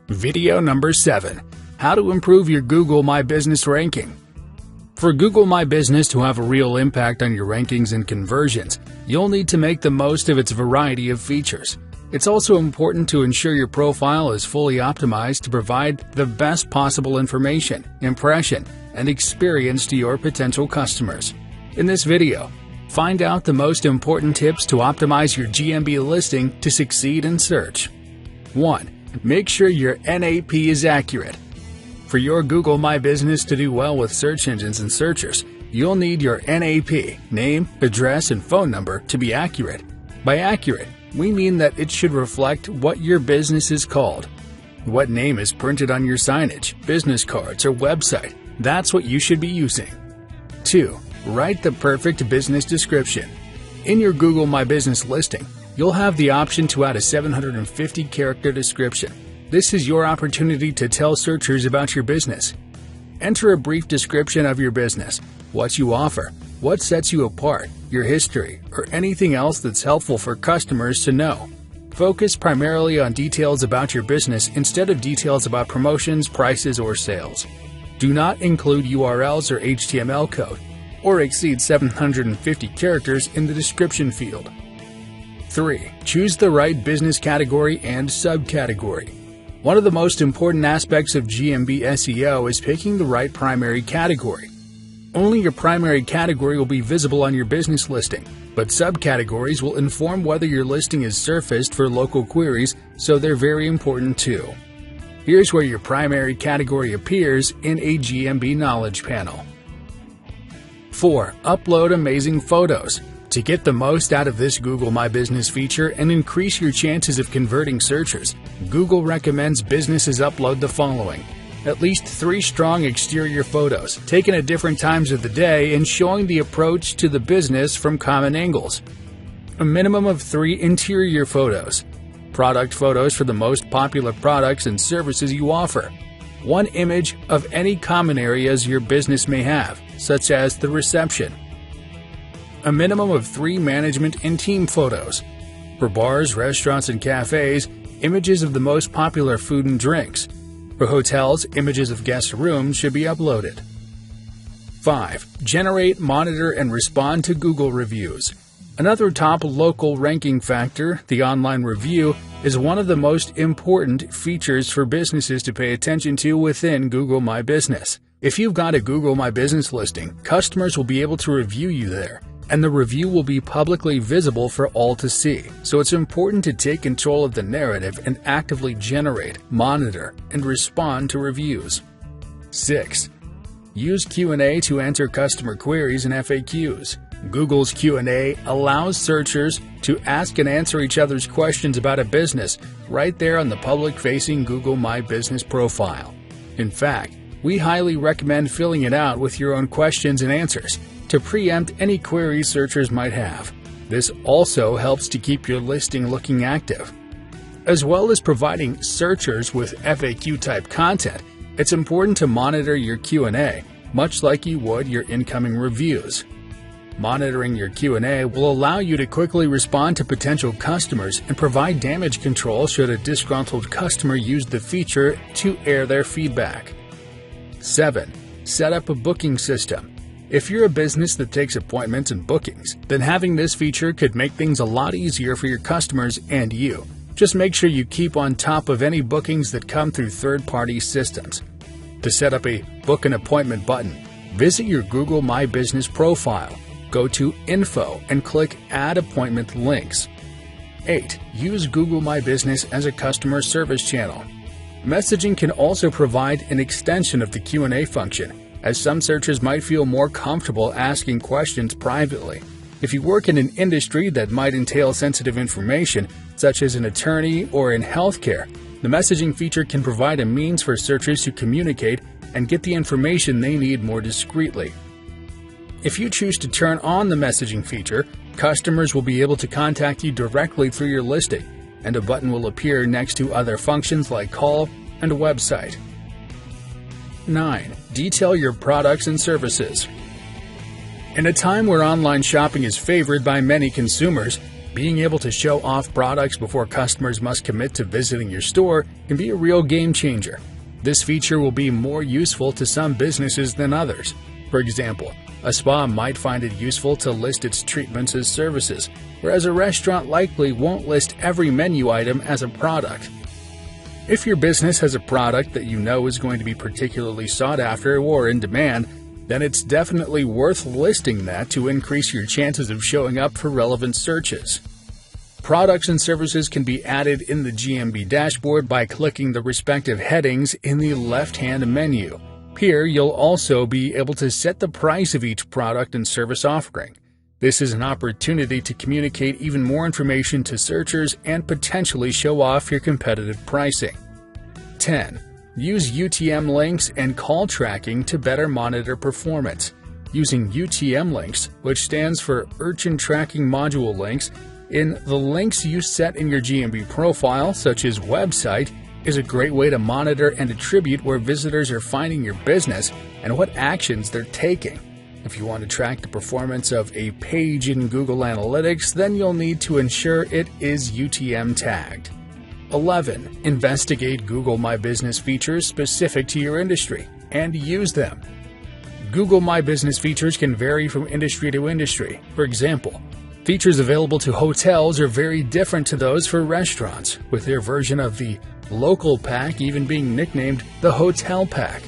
Video number 7. How to improve your Google My Business ranking. For Google My Business to have a real impact on your rankings and conversions, you'll need to make the most of its variety of features. It's also important to ensure your profile is fully optimized to provide the best possible information, impression, and experience to your potential customers. In this video, find out the most important tips to optimize your GMB listing to succeed in search. 1. Make sure your NAP is accurate. For your Google My Business to do well with search engines and searchers, you'll need your NAP, name, address, and phone number, to be accurate. By accurate, we mean that it should reflect what your business is called. What name is printed on your signage, business cards, or website, that's what you should be using. 2. Write the perfect business description. In your Google My Business listing, you'll have the option to add a 750-character description. This is your opportunity to tell searchers about your business. Enter a brief description of your business, what you offer, what sets you apart, your history, or anything else that's helpful for customers to know. Focus primarily on details about your business instead of details about promotions, prices, or sales. Do not include URLs or HTML code, or exceed 750 characters in the description field. 3. Choose the right business category and subcategory. One of the most important aspects of GMB SEO is picking the right primary category. Only your primary category will be visible on your business listing, but subcategories will inform whether your listing is surfaced for local queries, so they're very important too. Here's where your primary category appears in a GMB knowledge panel. 4. Upload amazing photos. To get the most out of this Google My Business feature and increase your chances of converting searchers, Google recommends businesses upload the following: at least 3 strong exterior photos, taken at different times of the day and showing the approach to the business from common angles. A minimum of 3 interior photos. Product photos for the most popular products and services you offer. 1 image of any common areas your business may have, such as the reception. A minimum of 3 management and team photos. For bars, restaurants, and cafes, images of the most popular food and drinks. For hotels, images of guest rooms should be uploaded. 5. Generate, monitor, and respond to Google reviews. Another top local ranking factor, the online review, is one of the most important features for businesses to pay attention to within Google My Business. If you've got a Google My Business listing, customers will be able to review you there, and the review will be publicly visible for all to see. So it's important to take control of the narrative and actively generate, monitor, and respond to reviews. 6. Use Q&A to answer customer queries and FAQs. Google's Q&A allows searchers to ask and answer each other's questions about a business right there on the public-facing Google My Business profile. In fact, we highly recommend filling it out with your own questions and answers to preempt any queries searchers might have. This also helps to keep your listing looking active. As well as providing searchers with FAQ-type content, it's important to monitor your Q&A, much like you would your incoming reviews. Monitoring your Q&A will allow you to quickly respond to potential customers and provide damage control should a disgruntled customer use the feature to air their feedback. 7. Set up a booking system. If you're a business that takes appointments and bookings, then having this feature could make things a lot easier for your customers and you. Just make sure you keep on top of any bookings that come through third-party systems. To set up a Book an Appointment button, visit your Google My Business profile. Go to Info and click Add Appointment Links. 8. Use Google My Business as a customer service channel. Messaging can also provide an extension of the Q&A function, as some searchers might feel more comfortable asking questions privately. If you work in an industry that might entail sensitive information, such as an attorney or in healthcare, the messaging feature can provide a means for searchers to communicate and get the information they need more discreetly. If you choose to turn on the messaging feature, customers will be able to contact you directly through your listing, and a button will appear next to other functions like call and a website. 9. Detail your products and services. In a time where online shopping is favored by many consumers, Being able to show off products before customers must commit to visiting your store can be a real game changer. This feature will be more useful to some businesses than others. For example, a spa might find it useful to list its treatments as services, whereas a restaurant likely won't list every menu item as a product. If your business has a product that you know is going to be particularly sought after or in demand, then it's definitely worth listing that to increase your chances of showing up for relevant searches. Products and services can be added in the GMB dashboard by clicking the respective headings in the left-hand menu. Here, you'll also be able to set the price of each product and service offering. This is an opportunity to communicate even more information to searchers and potentially show off your competitive pricing. 10. Use UTM links and call tracking to better monitor performance. Using UTM links, which stands for Urchin Tracking Module links, in the links you set in your GMB profile, such as website, is a great way to monitor and attribute where visitors are finding your business and what actions they're taking. If you want to track the performance of a page in Google Analytics, then you'll need to ensure it is UTM tagged. 11. Investigate Google My Business features specific to your industry and use them. Google My Business features can vary from industry to industry. For example, features available to hotels are very different to those for restaurants, with their version of the local pack even being nicknamed the hotel pack.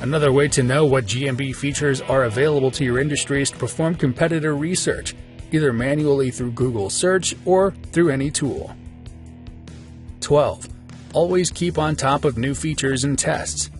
Another way to know what GMB features are available to your industry is to perform competitor research, either manually through Google Search or through any tool. 12. Always keep on top of new features and tests.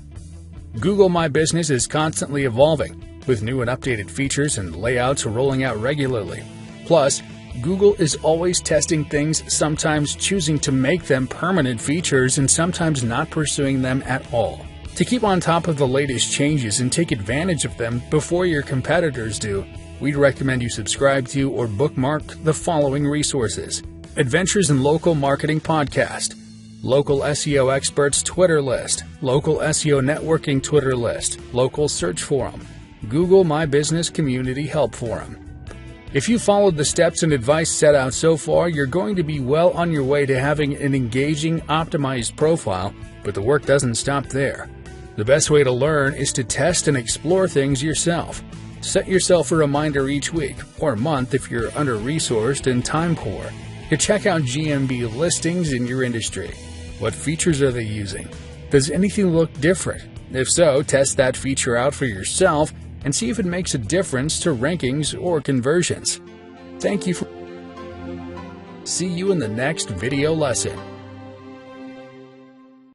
Google My Business is constantly evolving, with new and updated features and layouts rolling out regularly. Plus, Google is always testing things, sometimes choosing to make them permanent features and sometimes not pursuing them at all. To keep on top of the latest changes and take advantage of them before your competitors do, we'd recommend you subscribe to or bookmark the following resources: Adventures in Local Marketing Podcast, Local SEO Experts Twitter List, Local SEO Networking Twitter List, Local Search Forum, Google My Business Community Help Forum. If you followed the steps and advice set out so far, you're going to be well on your way to having an engaging, optimized profile, but the work doesn't stop there. The best way to learn is to test and explore things yourself. Set yourself a reminder each week or month if you're under-resourced and time-poor to check out GMB listings in your industry. What features are they using? Does anything look different? If so, test that feature out for yourself and see if it makes a difference to rankings or conversions. Thank you for. See you in the next video lesson.